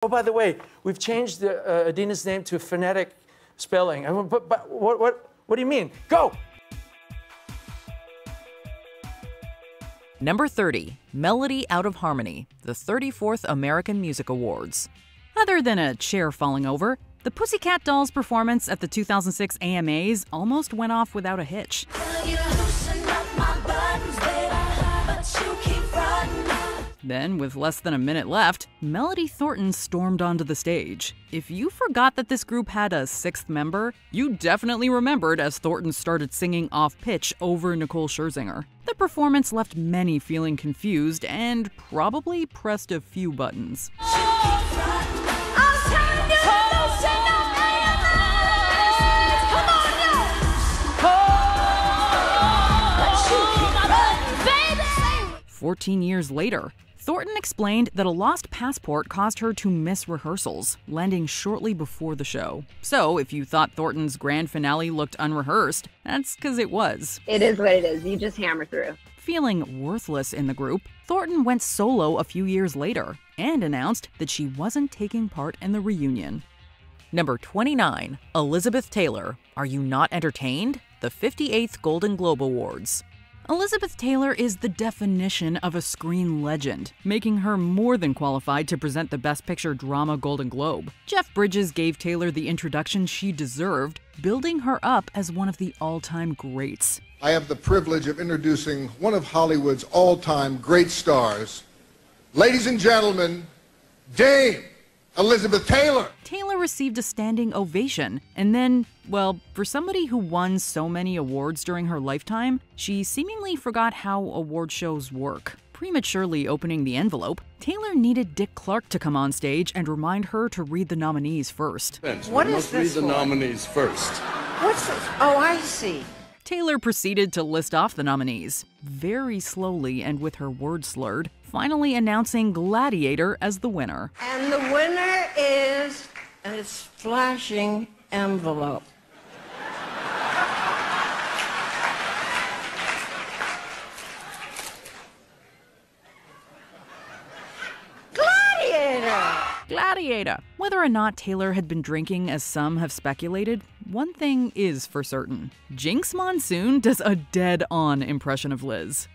Oh, by the way, we've changed Adina's name to phonetic spelling. But what do you mean? Go! Number 30, Melody Out of Harmony, the 34th American Music Awards. Other than a chair falling over, the Pussycat Dolls' performance at the 2006 AMAs almost went off without a hitch. Then, with less than a minute left, Melody Thornton stormed onto the stage. If you forgot that this group had a sixth member, you definitely remembered as Thornton started singing off-pitch over Nicole Scherzinger. The performance left many feeling confused and probably pressed a few buttons. I'll turn you loose in the 14 years later, Thornton explained that a lost passport caused her to miss rehearsals, landing shortly before the show. So, if you thought Thornton's grand finale looked unrehearsed, that's because it was. It is what it is. You just hammer through. Feeling worthless in the group, Thornton went solo a few years later and announced that she wasn't taking part in the reunion. Number 29, Elizabeth Taylor, Are You Not Entertained? The 58th Golden Globe Awards. Elizabeth Taylor is the definition of a screen legend, making her more than qualified to present the Best Picture Drama Golden Globe. Jeff Bridges gave Taylor the introduction she deserved, building her up as one of the all-time greats. I have the privilege of introducing one of Hollywood's all-time great stars. Ladies and gentlemen, Dame Elizabeth Taylor. Taylor received a standing ovation, and then, well, for somebody who won so many awards during her lifetime, she seemingly forgot how award shows work. Prematurely opening the envelope, Taylor needed Dick Clark to come on stage and remind her to read the nominees first. What is this for? Read the nominees first. What's this? Oh, I see. Taylor proceeded to list off the nominees, very slowly and with her words slurred, finally announcing Gladiator as the winner. And the winner is a flashing envelope. Gladiator! Whether or not Taylor had been drinking, as some have speculated, one thing is for certain. Jinx Monsoon does a dead-on impression of Liz.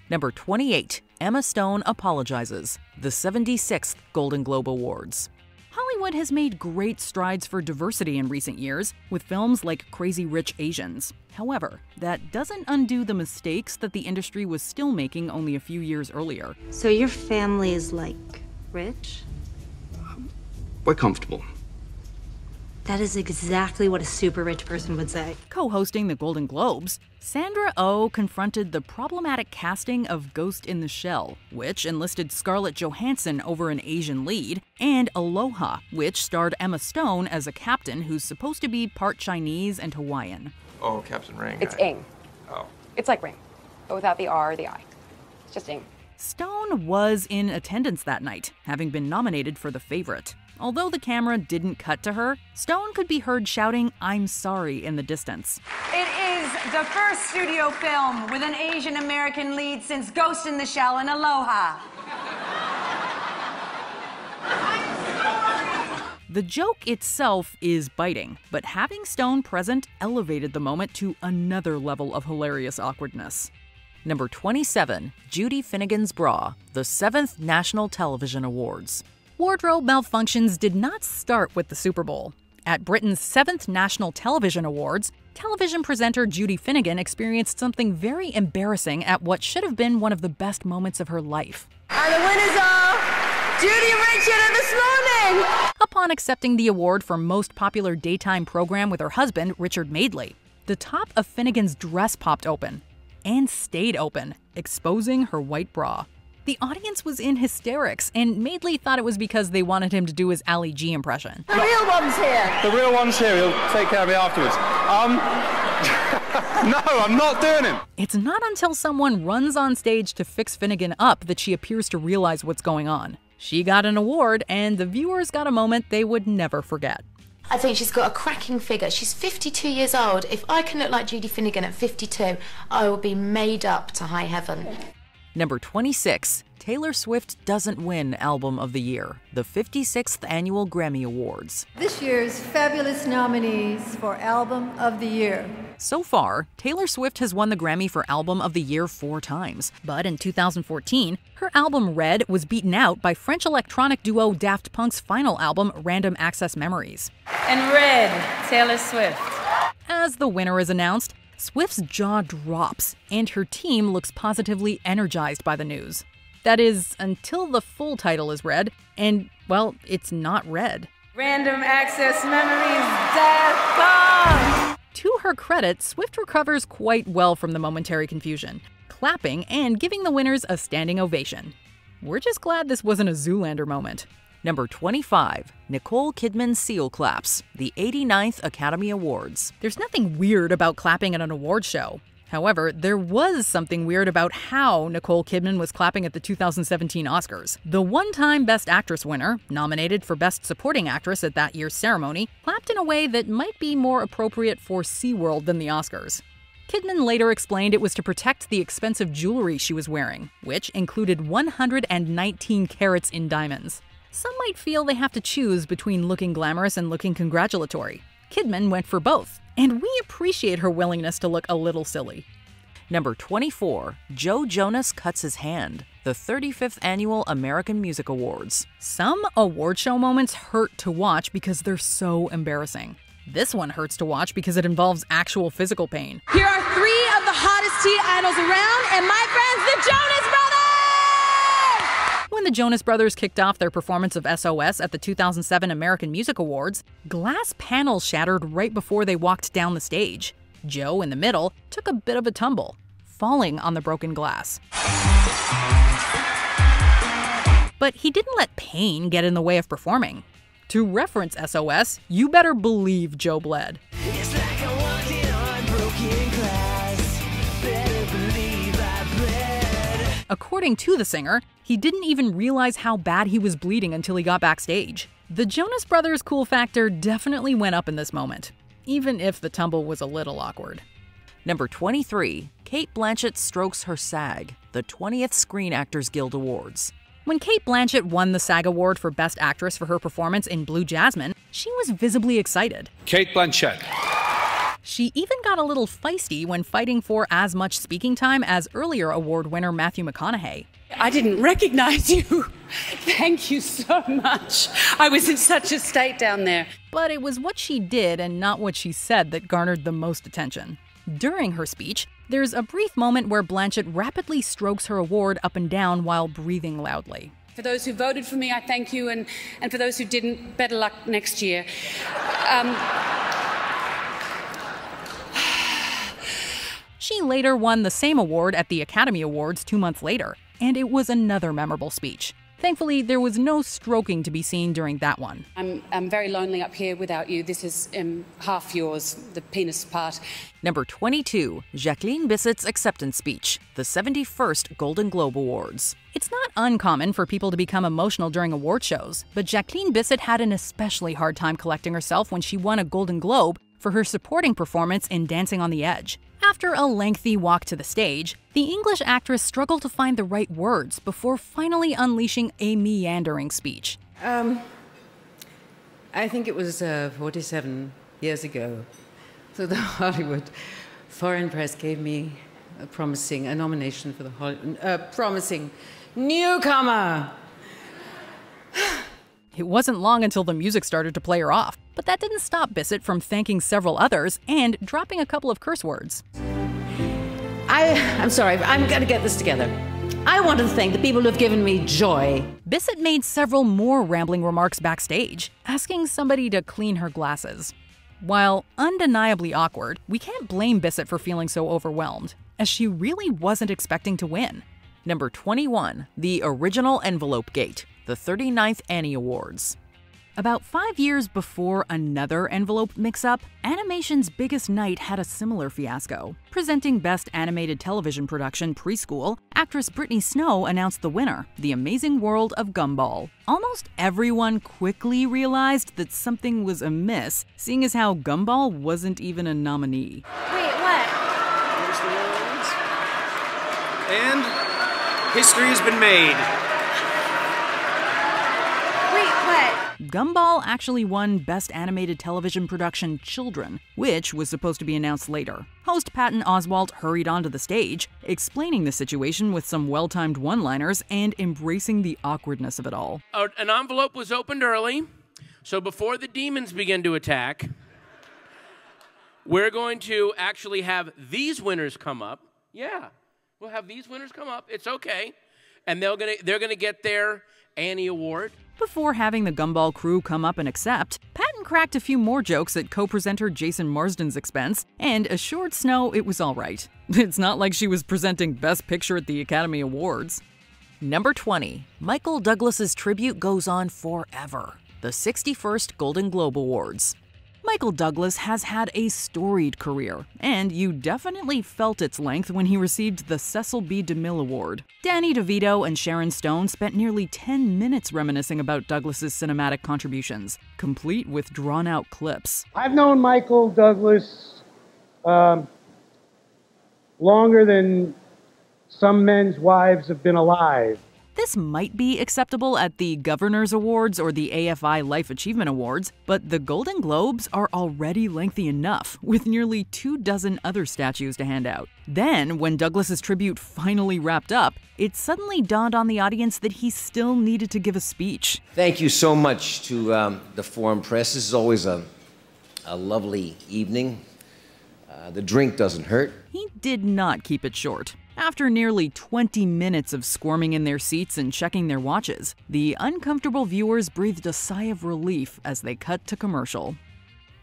Number 28, Emma Stone Apologizes, the 76th Golden Globe Awards. Hollywood has made great strides for diversity in recent years, with films like Crazy Rich Asians. However, that doesn't undo the mistakes that the industry was still making only a few years earlier. So your family is, like, rich? We're comfortable. That is exactly what a super rich person would say. Co-hosting the Golden Globes, Sandra Oh confronted the problematic casting of Ghost in the Shell, which enlisted Scarlett Johansson over an Asian lead, and Aloha, which starred Emma Stone as a captain who's supposed to be part Chinese and Hawaiian. Oh, Captain Ring. It's Ing. Oh. It's like Ring, but without the R or the I. It's just Ing. Stone was in attendance that night, having been nominated for The Favorite. Although the camera didn't cut to her, Stone could be heard shouting, "I'm sorry," in the distance. It is the first studio film with an Asian American lead since Ghost in the Shell and Aloha. The joke itself is biting, but having Stone present elevated the moment to another level of hilarious awkwardness. Number 27, Judy Finnegan's Bra, the 7th National Television Awards. Wardrobe malfunctions did not start with the Super Bowl. At Britain's 7th National Television Awards, television presenter Judy Finnegan experienced something very embarrassing at what should have been one of the best moments of her life. And the winners are Judy Richard this morning! Upon accepting the award for Most Popular Daytime Program with her husband, Richard Madeley, the top of Finnegan's dress popped open. And stayed open, exposing her white bra. The audience was in hysterics, and Madeley thought it was because they wanted him to do his Ali G impression. The real one's here. The real one's here. He'll take care of me afterwards. No, I'm not doing it. It's not until someone runs on stage to fix Finnegan up that she appears to realize what's going on. She got an award, and the viewers got a moment they would never forget. I think she's got a cracking figure. She's 52 years old. If I can look like Judy Finnegan at 52, I will be made up to high heaven. Number 26. Taylor Swift doesn't win Album of the Year, the 56th Annual Grammy Awards. This year's fabulous nominees for Album of the Year. So far, Taylor Swift has won the Grammy for Album of the Year 4 times. But in 2014, her album Red was beaten out by French electronic duo Daft Punk's final album, Random Access Memories. And Red, Taylor Swift. As the winner is announced, Swift's jaw drops, and her team looks positively energized by the news. That is, until the full title is read, and, well, it's not red. Random Access Memories, Daft Punk! To her credit, Swift recovers quite well from the momentary confusion, clapping and giving the winners a standing ovation. We're just glad this wasn't a Zoolander moment. Number 25. Nicole Kidman's seal claps, the 89th Academy Awards. There's nothing weird about clapping at an award show. However, there was something weird about how Nicole Kidman was clapping at the 2017 Oscars. The one-time Best Actress winner, nominated for Best Supporting Actress at that year's ceremony, clapped in a way that might be more appropriate for SeaWorld than the Oscars. Kidman later explained it was to protect the expensive jewelry she was wearing, which included 119 carats in diamonds. Some might feel they have to choose between looking glamorous and looking congratulatory. Kidman went for both, and we appreciate her willingness to look a little silly. Number 24. Joe Jonas cuts his hand, the 35th Annual American Music Awards. Some award show moments hurt to watch because they're so embarrassing. This one hurts to watch because it involves actual physical pain. Here are 3 of the hottest teen idols around, and my friends, the Jonas Brothers! When the Jonas Brothers kicked off their performance of SOS at the 2007 American Music Awards, glass panels shattered right before they walked down the stage. Joe, in the middle, took a bit of a tumble, falling on the broken glass. But he didn't let pain get in the way of performing. To reference SOS, you better believe Joe bled. It's like I'm walking on broken glass. Better believe I bled. According to the singer, he didn't even realize how bad he was bleeding until he got backstage. The Jonas Brothers' cool factor definitely went up in this moment, even if the tumble was a little awkward. Number 23. Cate Blanchett strokes her SAG, the 20th Screen Actors Guild Awards. When Cate Blanchett won the SAG Award for Best Actress for her performance in Blue Jasmine, she was visibly excited. Cate Blanchett. She even got a little feisty when fighting for as much speaking time as earlier award winner Matthew McConaughey. I didn't recognize you. Thank you so much. I was in such a state down there. But it was what she did and not what she said that garnered the most attention. During her speech, there's a brief moment where Blanchett rapidly strokes her award up and down while breathing loudly. For those who voted for me, I thank you, and for those who didn't, better luck next year. She later won the same award at the Academy Awards 2 months later, and it was another memorable speech. Thankfully, there was no stroking to be seen during that one. I'm very lonely up here without you. This is half yours, the penis part. Number 22. Jacqueline Bisset's acceptance speech, the 71st Golden Globe Awards. It's not uncommon for people to become emotional during award shows, but Jacqueline Bisset had an especially hard time collecting herself when she won a Golden Globe for her supporting performance in Dancing on the Edge. After a lengthy walk to the stage, the English actress struggled to find the right words before finally unleashing a meandering speech. I think it was 47 years ago. So the Hollywood Foreign Press gave me a nomination for the promising newcomer. It wasn't long until the music started to play her off, but that didn't stop Bisset from thanking several others and dropping a couple of curse words. I'm sorry, I'm gonna get this together. I want to thank the people who have given me joy. Bisset made several more rambling remarks backstage, asking somebody to clean her glasses. While undeniably awkward, we can't blame Bisset for feeling so overwhelmed, as she really wasn't expecting to win. Number 21. The Original Envelope Gate, the 39th Annie Awards. About 5 years before another envelope mix-up, animation's biggest night had a similar fiasco. Presenting Best Animated Television Production Preschool, actress Brittany Snow announced the winner, The Amazing World of Gumball. Almost everyone quickly realized that something was amiss, seeing as how Gumball wasn't even a nominee. Wait, what? Here's the words. And History has been made. Wait, what? Gumball actually won Best Animated Television Production Children, which was supposed to be announced later. Host Patton Oswalt hurried onto the stage, explaining the situation with some well-timed one-liners and embracing the awkwardness of it all. An envelope was opened early, so before the demons begin to attack, we're going to actually have these winners come up. Yeah, we'll have these winners come up. It's okay. And they're gonna get their Annie Award. Before having the Gumball crew come up and accept, Patton cracked a few more jokes at co-presenter Jason Marsden's expense and assured Snow it was all right. It's not like she was presenting Best Picture at the Academy Awards. Number 20. Michael Douglas's tribute goes on forever. The 61st Golden Globe Awards. Michael Douglas has had a storied career, and you definitely felt its length when he received the Cecil B. DeMille Award. Danny DeVito and Sharon Stone spent nearly 10 minutes reminiscing about Douglas's cinematic contributions, complete with drawn-out clips. I've known Michael Douglas longer than some men's wives have been alive. This might be acceptable at the Governor's Awards or the AFI Life Achievement Awards, but the Golden Globes are already lengthy enough, with nearly 24 other statues to hand out. Then, when Douglas's tribute finally wrapped up, it suddenly dawned on the audience that he still needed to give a speech. Thank you so much to the Foreign Press. This is always a lovely evening. The drink doesn't hurt. He did not keep it short. After nearly 20 minutes of squirming in their seats and checking their watches, the uncomfortable viewers breathed a sigh of relief as they cut to commercial.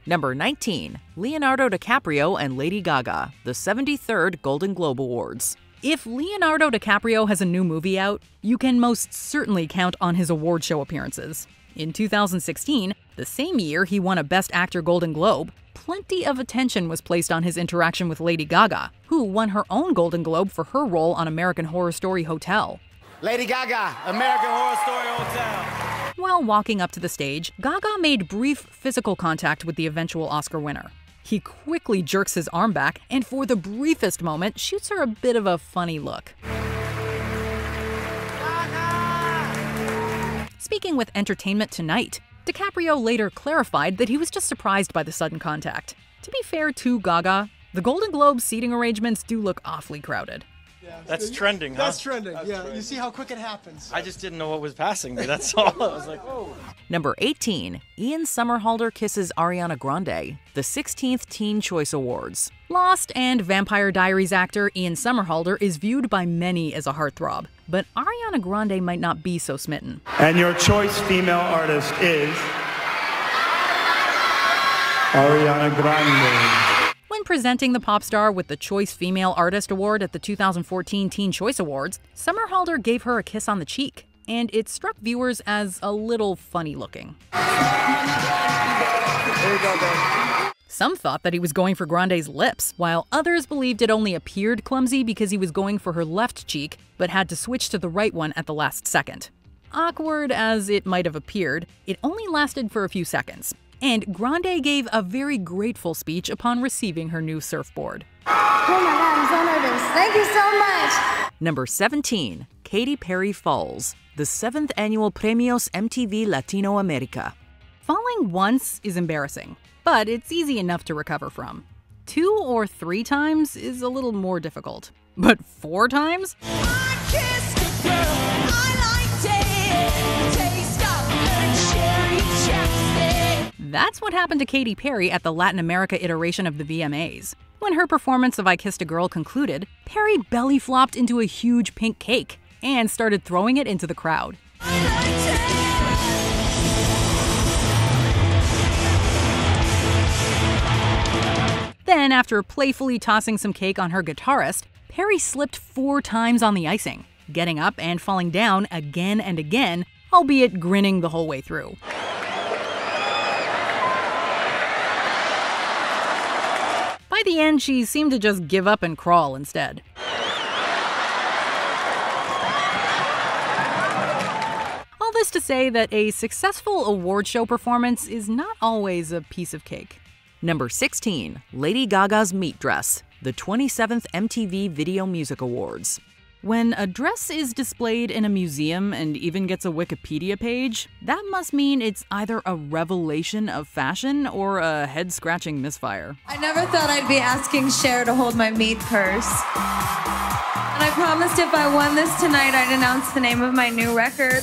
Number 19. Leonardo DiCaprio and Lady Gaga, the 73rd Golden Globe Awards. If Leonardo DiCaprio has a new movie out, you can most certainly count on his award show appearances. In 2016, the same year he won a Best Actor Golden Globe, plenty of attention was placed on his interaction with Lady Gaga, who won her own Golden Globe for her role on American Horror Story Hotel. Lady Gaga, American Horror Story Hotel. While walking up to the stage, Gaga made brief physical contact with the eventual Oscar winner. He quickly jerks his arm back and for the briefest moment shoots her a bit of a funny look. Speaking with Entertainment Tonight, DiCaprio later clarified that he was just surprised by the sudden contact. To be fair to Gaga, the Golden Globe seating arrangements do look awfully crowded. Yeah, that's trending, huh? That's trending, yeah. You see how quick it happens. I just didn't know what was passing me, that's all. I was like, oh. Number 18. Ian Somerhalder kisses Ariana Grande, the 16th Teen Choice Awards. Lost and Vampire Diaries actor Ian Somerhalder is viewed by many as a heartthrob, but Ariana Grande might not be so smitten. And your choice female artist is Ariana Grande. When presenting the pop star with the Choice Female Artist Award at the 2014 Teen Choice Awards, Somerhalder gave her a kiss on the cheek, and it struck viewers as a little funny looking. Some thought that he was going for Grande's lips, while others believed it only appeared clumsy because he was going for her left cheek, but had to switch to the right one at the last second. Awkward as it might have appeared, it only lasted for a few seconds. And Grande gave a very grateful speech upon receiving her new surfboard. Oh my God, I'm so nervous. Thank you so much. Number 17. Katy Perry falls, the 7th annual Premios MTV Latino America. Falling once is embarrassing, but it's easy enough to recover from. 2 or 3 times is a little more difficult. But 4 times? That's what happened to Katy Perry at the Latin America iteration of the VMAs. When her performance of I Kissed a Girl concluded, Perry belly flopped into a huge pink cake and started throwing it into the crowd. Then, after playfully tossing some cake on her guitarist, Perry slipped 4 times on the icing, getting up and falling down again and again, albeit grinning the whole way through. By the end, she seemed to just give up and crawl instead. All this to say that a successful award show performance is not always a piece of cake. Number 16. Lady Gaga's Meat Dress, the 27th MTV Video Music Awards. When a dress is displayed in a museum and even gets a Wikipedia page, that must mean it's either a revelation of fashion or a head-scratching misfire. I never thought I'd be asking Cher to hold my meat purse. And I promised if I won this tonight, I'd announce the name of my new record.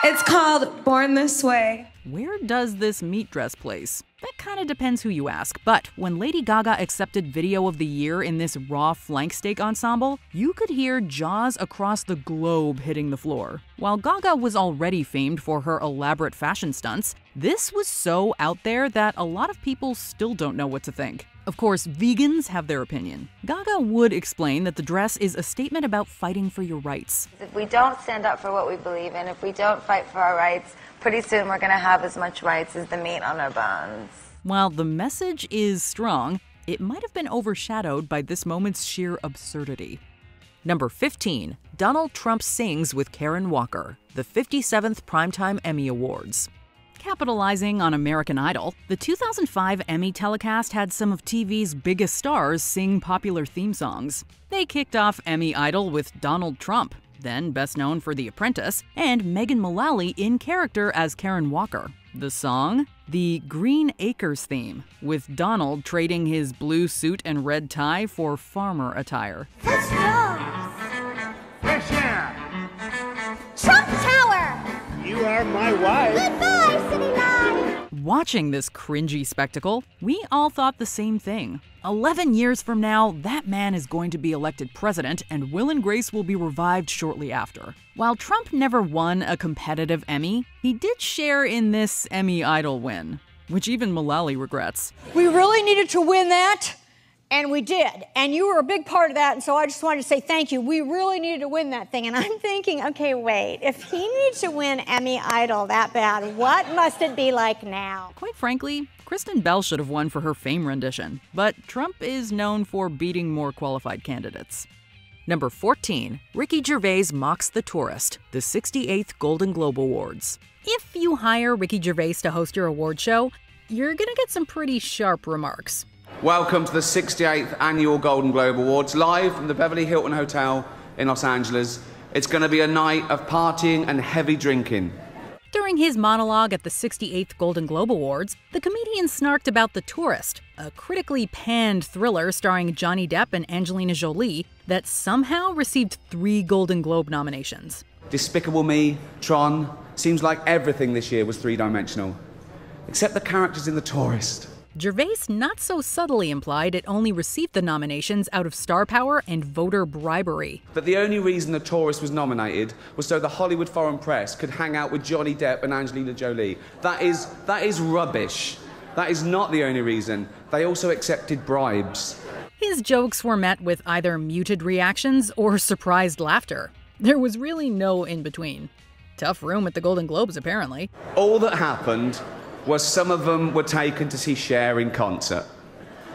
It's called Born This Way. Where does this meat dress place? That kind of depends who you ask, but when Lady Gaga accepted Video of the Year in this raw flank steak ensemble, you could hear jaws across the globe hitting the floor. While Gaga was already famed for her elaborate fashion stunts, this was so out there that a lot of people still don't know what to think. Of course, vegans have their opinion. Gaga would explain that the dress is a statement about fighting for your rights. If we don't stand up for what we believe in, if we don't fight for our rights, pretty soon we're going to have as much rights as the meat on our bones. While the message is strong, it might have been overshadowed by this moment's sheer absurdity. Number 15. Donald Trump sings with Karen Walker, the 57th Primetime Emmy Awards. Capitalizing on American Idol, the 2005 Emmy telecast had some of TV's biggest stars sing popular theme songs. They kicked off Emmy Idol with Donald Trump, then best known for The Apprentice, and Megan Mullally in character as Karen Walker. The song? The Green Acres theme, with Donald trading his blue suit and red tie for farmer attire. Fresh air. Trump Tower. You are my wife. Goodbye, City Line. Watching this cringy spectacle, we all thought the same thing. 11 years from now, that man is going to be elected president, and Will and Grace will be revived shortly after. While Trump never won a competitive Emmy, he did share in this Emmy Idol win, which even Mullally regrets. We really needed to win that, and we did. And you were a big part of that, and so I just wanted to say thank you. We really needed to win that thing. And I'm thinking, okay, wait, if he needs to win Emmy Idol that bad, what must it be like now? Quite frankly, Kristen Bell should have won for her Fame rendition, but Trump is known for beating more qualified candidates. Number 14. Ricky Gervais mocks The Tourist, the 68th Golden Globe Awards. If you hire Ricky Gervais to host your award show, you're gonna get some pretty sharp remarks. Welcome to the 68th Annual Golden Globe Awards, live from the Beverly Hilton Hotel in Los Angeles. It's going to be a night of partying and heavy drinking. During his monologue at the 68th Golden Globe Awards, the comedian snarked about The Tourist, a critically panned thriller starring Johnny Depp and Angelina Jolie that somehow received 3 Golden Globe nominations. Despicable Me, Tron, seems like everything this year was three-dimensional. Except the characters in The Tourist. Gervais not so subtly implied it only received the nominations out of star power and voter bribery. That the only reason The Tourist was nominated was so the Hollywood foreign press could hang out with Johnny Depp and Angelina Jolie. That is rubbish. That is not the only reason. They also accepted bribes. His jokes were met with either muted reactions or surprised laughter. There was really no in-between. Tough room at the Golden Globes, apparently. All that happened was some of them were taken to see Cher in concert.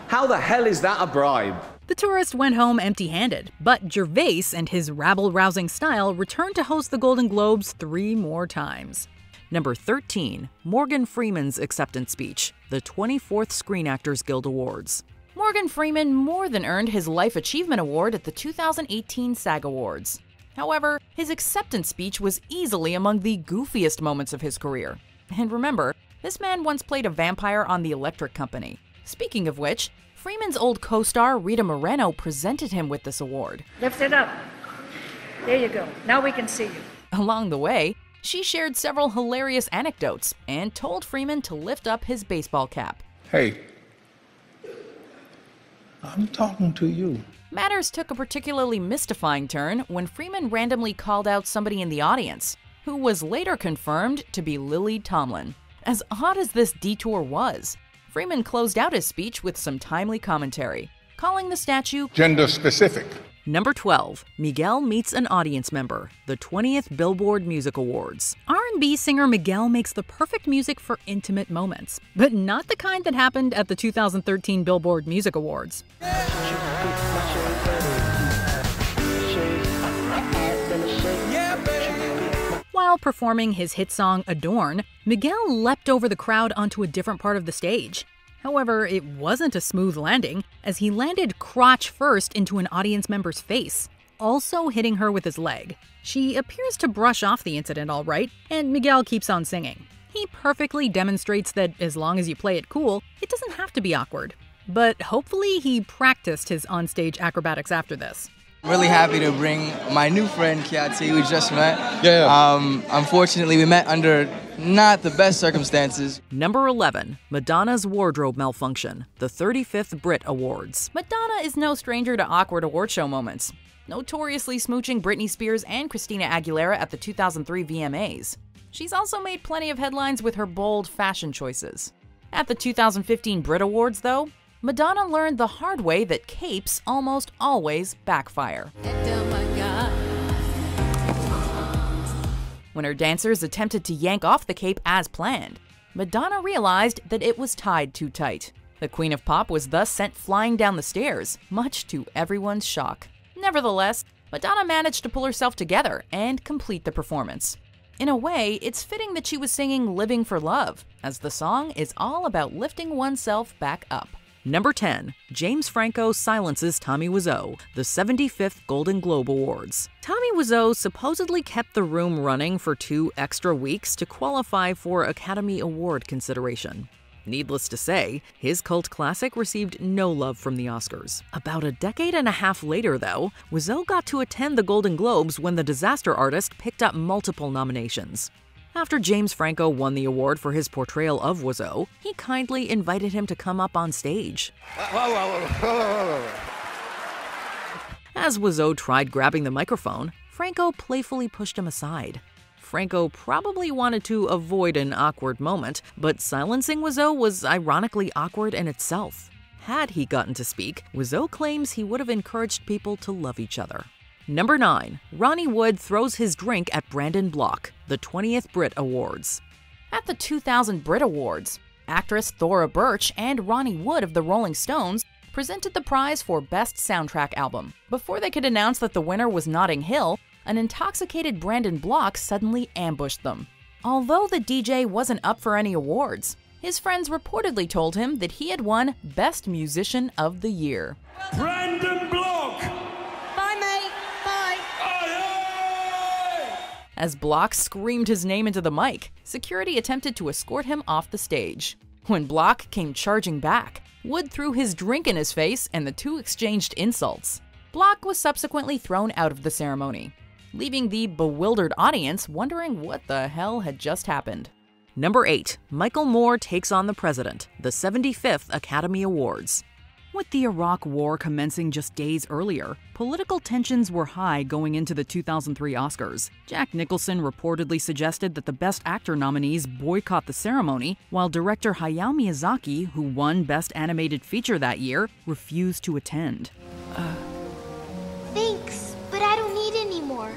How the hell is that a bribe? The Tourist went home empty-handed, but Gervais and his rabble-rousing style returned to host the Golden Globes 3 more times. Number 13. Morgan Freeman's acceptance speech, the 24th Screen Actors Guild Awards. Morgan Freeman more than earned his Life Achievement Award at the 2018 SAG Awards. However, his acceptance speech was easily among the goofiest moments of his career. And remember, this man once played a vampire on The Electric Company. Speaking of which, Freeman's old co-star Rita Moreno presented him with this award. Lift it up. There you go. Now we can see you. Along the way, she shared several hilarious anecdotes and told Freeman to lift up his baseball cap. Hey, I'm talking to you. Matters took a particularly mystifying turn when Freeman randomly called out somebody in the audience, who was later confirmed to be Lily Tomlin. As odd as this detour was, Freeman closed out his speech with some timely commentary, calling the statue gender-specific. Number 12. Miguel meets an audience member, the 20th Billboard Music Awards. R&B singer Miguel makes the perfect music for intimate moments, but not the kind that happened at the 2013 Billboard Music Awards. While performing his hit song Adorn, Miguel leapt over the crowd onto a different part of the stage. However, it wasn't a smooth landing, as he landed crotch first into an audience member's face, also hitting her with his leg. She appears to brush off the incident all right, and Miguel keeps on singing. He perfectly demonstrates that as long as you play it cool, it doesn't have to be awkward. But hopefully he practiced his onstage acrobatics after this. I'm really happy to bring my new friend Kiati, we just met. Unfortunately, we met under not the best circumstances. Number 11, Madonna's wardrobe malfunction, the 35th Brit Awards. Madonna is no stranger to awkward award show moments, notoriously smooching Britney Spears and Christina Aguilera at the 2003 VMAs. She's also made plenty of headlines with her bold fashion choices. At the 2015 Brit Awards, though, Madonna learned the hard way that capes almost always backfire. When her dancers attempted to yank off the cape as planned, Madonna realized that it was tied too tight. The Queen of Pop was thus sent flying down the stairs, much to everyone's shock. Nevertheless, Madonna managed to pull herself together and complete the performance. In a way, it's fitting that she was singing Living for Love, as the song is all about lifting oneself back up. Number 10, James Franco silences Tommy Wiseau, the 75th Golden Globe Awards. Tommy Wiseau supposedly kept the room running for 2 extra weeks to qualify for Academy Award consideration. Needless to say, his cult classic received no love from the Oscars. About a decade and a half later, though, Wiseau got to attend the Golden Globes when the Disaster Artist picked up multiple nominations. After James Franco won the award for his portrayal of Wiseau, he kindly invited him to come up on stage. As Wiseau tried grabbing the microphone, Franco playfully pushed him aside. Franco probably wanted to avoid an awkward moment, but silencing Wiseau was ironically awkward in itself. Had he gotten to speak, Wiseau claims he would have encouraged people to love each other. Number 9, Ronnie Wood throws his drink at Brandon Block, the 20th Brit Awards. At the 2000 Brit Awards, actress Thora Birch and Ronnie Wood of the Rolling Stones presented the prize for Best Soundtrack Album. Before they could announce that the winner was Notting Hill, an intoxicated Brandon Block suddenly ambushed them. Although the DJ wasn't up for any awards, his friends reportedly told him that he had won Best Musician of the Year. Brandon Block! Bye, mate. Bye. As Block screamed his name into the mic, security attempted to escort him off the stage. When Block came charging back, Wood threw his drink in his face and the two exchanged insults. Block was subsequently thrown out of the ceremony, leaving the bewildered audience wondering what the hell had just happened. Number 8, Michael Moore takes on the president, the 75th Academy Awards. With the Iraq War commencing just days earlier, political tensions were high going into the 2003 Oscars. Jack Nicholson reportedly suggested that the Best Actor nominees boycott the ceremony, while director Hayao Miyazaki, who won Best Animated Feature that year, refused to attend. Thanks, but I don't need any more.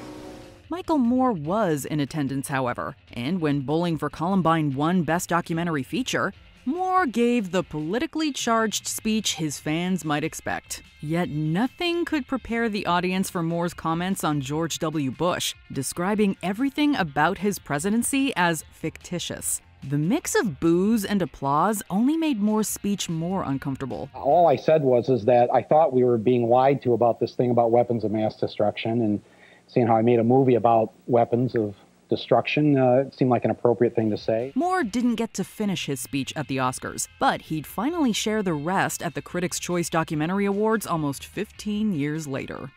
Michael Moore was in attendance, however, and when Bowling for Columbine won Best Documentary Feature, Moore gave the politically charged speech his fans might expect. Yet nothing could prepare the audience for Moore's comments on George W. Bush, describing everything about his presidency as fictitious. The mix of boos and applause only made Moore's speech more uncomfortable. All I said was that I thought we were being lied to about this thing about weapons of mass destruction, and seeing how I made a movie about weapons of destruction, it seemed like an appropriate thing to say. Moore didn't get to finish his speech at the Oscars, but he'd finally share the rest at the Critics' Choice Documentary Awards almost 15 years later.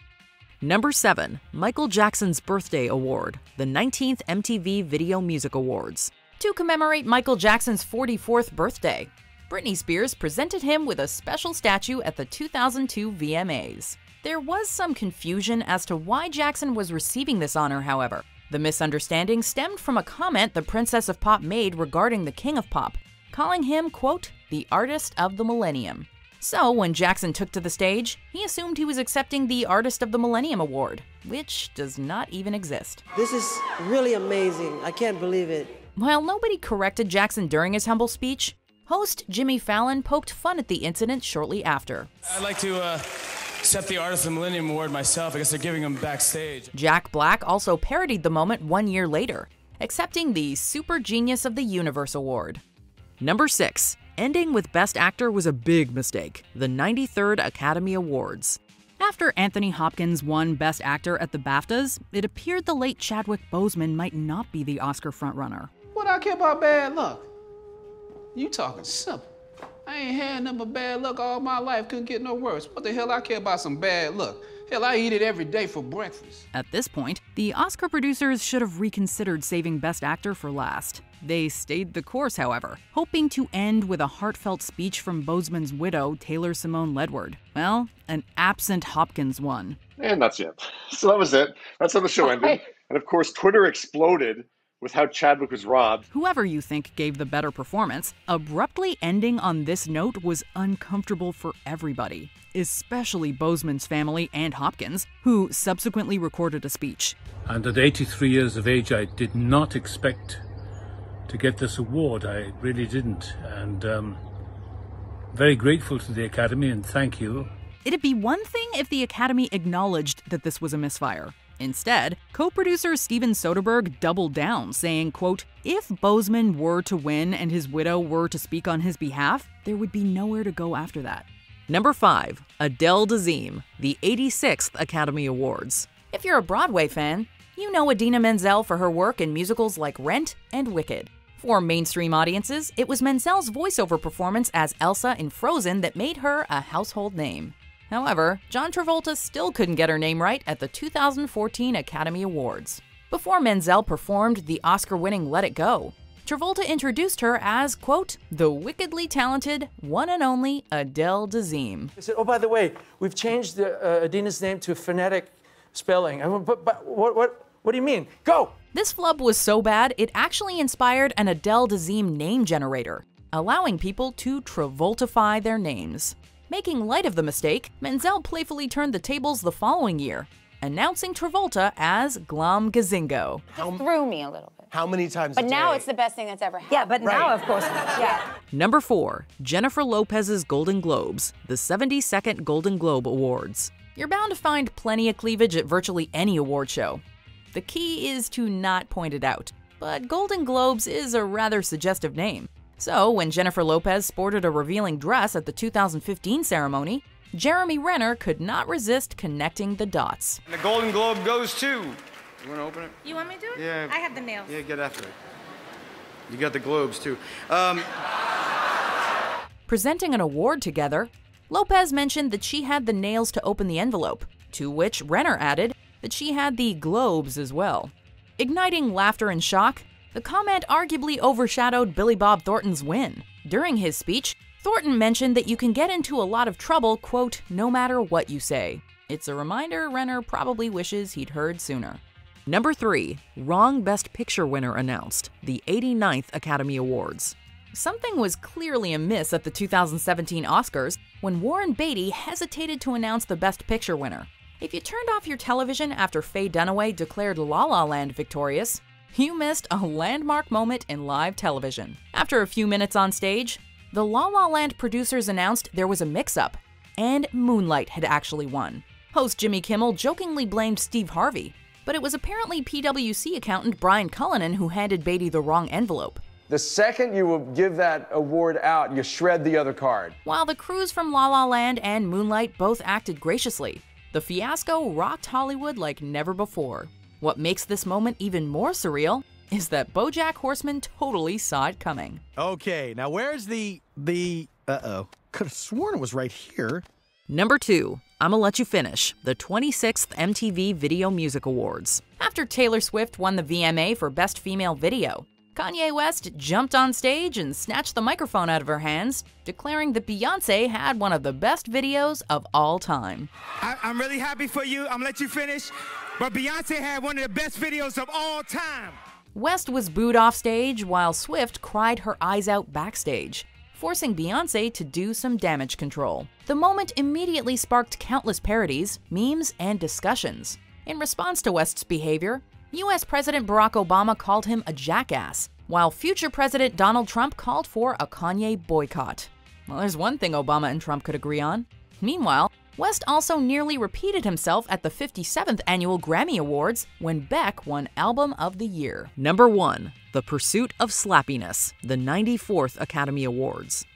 Number 7, Michael Jackson's Birthday Award, the 19th MTV Video Music Awards. To commemorate Michael Jackson's 44th birthday, Britney Spears presented him with a special statue at the 2002 VMAs. There was some confusion as to why Jackson was receiving this honor, however. The misunderstanding stemmed from a comment the Princess of Pop made regarding the King of Pop, calling him, quote, the artist of the millennium. So when Jackson took to the stage, he assumed he was accepting the Artist of the Millennium Award, which does not even exist. This is really amazing. I can't believe it. While nobody corrected Jackson during his humble speech, host Jimmy Fallon poked fun at the incident shortly after. I'd like to accept the Artist of the Millennium Award myself. I guess they're giving him backstage. Jack Black also parodied the moment 1 year later, accepting the Super Genius of the Universe Award. Number 6, Ending with Best Actor was a big mistake, the 93rd Academy Awards. After Anthony Hopkins won Best Actor at the BAFTAs, it appeared the late Chadwick Boseman might not be the Oscar frontrunner. What I care about bad luck? You talking simple. I ain't had nothing but bad luck all my life, couldn't get no worse. What the hell I care about some bad luck? Hell, I eat it every day for breakfast. At this point, the Oscar producers should have reconsidered saving Best Actor for last. They stayed the course, however, hoping to end with a heartfelt speech from Boseman's widow, Taylor Simone Ledward. Well, an absent Hopkins won. And that's it. So that was it. That's how the show ended. And of course, Twitter exploded with how Chadwick was robbed. Whoever you think gave the better performance, abruptly ending on this note was uncomfortable for everybody, especially Boseman's family and Hopkins, who subsequently recorded a speech. And at 83 years of age, I did not expect to get this award. I really didn't. And very grateful to the Academy, and thank you. It'd be one thing if the Academy acknowledged that this was a misfire. Instead, co-producer Steven Soderbergh doubled down, saying, quote, "If Boseman were to win and his widow were to speak on his behalf, there would be nowhere to go after that." Number 5. Adele Dazeem, the 86th Academy Awards. If you're a Broadway fan, you know Idina Menzel for her work in musicals like Rent and Wicked. For mainstream audiences, it was Menzel's voiceover performance as Elsa in Frozen that made her a household name. However, John Travolta still couldn't get her name right at the 2014 Academy Awards. Before Menzel performed the Oscar-winning Let It Go, Travolta introduced her as, quote, "the wickedly talented, one and only Adele Dazeem." He said, "Oh, by the way, we've changed Idina's name to phonetic spelling." I went, but what do you mean? Go! This flub was so bad, it actually inspired an Adele Dazeem name generator, allowing people to Travoltify their names. Making light of the mistake, Menzel playfully turned the tables the following year, announcing Travolta as Glom Gazingo. Threw me a little bit. How many times But a now day? it's the best thing that's ever happened. Yeah, but now, of course, yeah. Number 4. Jennifer Lopez's Golden Globes, the 72nd Golden Globe Awards. You're bound to find plenty of cleavage at virtually any award show. The key is to not point it out, but Golden Globes is a rather suggestive name. So, when Jennifer Lopez sported a revealing dress at the 2015 ceremony, Jeremy Renner could not resist connecting the dots. And the Golden Globe goes to. You want to open it? You want me to do it? Yeah. I have the nails. Yeah, get after it. You got the globes too. Presenting an award together, Lopez mentioned that she had the nails to open the envelope, to which Renner added that she had the globes as well. Igniting laughter and shock, the comment arguably overshadowed Billy Bob Thornton's win. During his speech, Thornton mentioned that you can get into a lot of trouble, quote, "no matter what you say." It's a reminder Renner probably wishes he'd heard sooner. Number 3. Wrong Best Picture winner announced, the 89th Academy Awards. Something was clearly amiss at the 2017 Oscars when Warren Beatty hesitated to announce the Best Picture winner. If you turned off your television after Faye Dunaway declared La La Land victorious, you missed a landmark moment in live television. After a few minutes on stage, the La La Land producers announced there was a mix-up, and Moonlight had actually won. Host Jimmy Kimmel jokingly blamed Steve Harvey, but it was apparently PwC accountant Brian Cullinan who handed Beatty the wrong envelope. The second you will give that award out, you shred the other card. While the crews from La La Land and Moonlight both acted graciously, the fiasco rocked Hollywood like never before. What makes this moment even more surreal is that BoJack Horseman totally saw it coming. Okay, now where's the uh-oh. Could have sworn it was right here. Number 2. I'ma Let You Finish, the 26th MTV Video Music Awards. After Taylor Swift won the VMA for Best Female Video, Kanye West jumped on stage and snatched the microphone out of her hands, declaring that Beyoncé had one of the best videos of all time. I'm really happy for you. I'm gonna let you finish. But Beyonce had one of the best videos of all time. West was booed off stage while Swift cried her eyes out backstage, forcing Beyoncé to do some damage control. The moment immediately sparked countless parodies, memes, and discussions. In response to West's behavior, U.S. President Barack Obama called him a jackass, while future President Donald Trump called for a Kanye boycott. Well, there's one thing Obama and Trump could agree on. Meanwhile, West also nearly repeated himself at the 57th Annual Grammy Awards when Beck won Album of the Year. Number 1. The Pursuit of Slappiness, the 94th Academy Awards.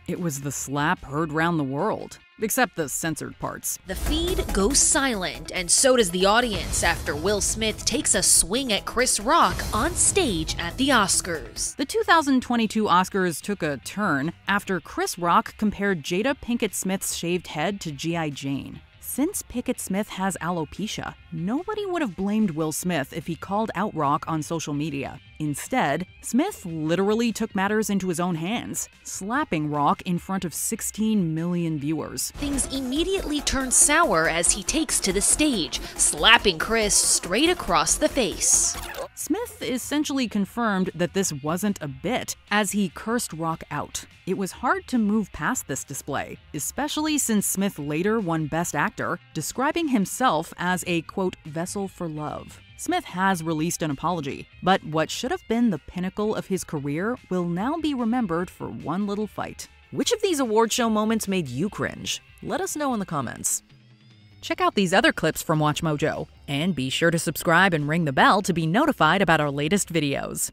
It was the slap heard round the world, except the censored parts. The feed goes silent, and so does the audience after Will Smith takes a swing at Chris Rock on stage at the Oscars. The 2022 Oscars took a turn after Chris Rock compared Jada Pinkett Smith's shaved head to G.I. Jane. Since Pickett Smith has alopecia, nobody would have blamed Will Smith if he called out Rock on social media. Instead, Smith literally took matters into his own hands, slapping Rock in front of 16 million viewers. Things immediately turn sour as he takes to the stage, slapping Chris straight across the face. Smith essentially confirmed that this wasn't a bit, as he cursed Rock out. It was hard to move past this display, especially since Smith later won Best Actor, describing himself as a, quote, vessel for love. Smith has released an apology, but what should have been the pinnacle of his career will now be remembered for one little fight. Which of these award show moments made you cringe? Let us know in the comments. Check out these other clips from WatchMojo, and be sure to subscribe and ring the bell to be notified about our latest videos.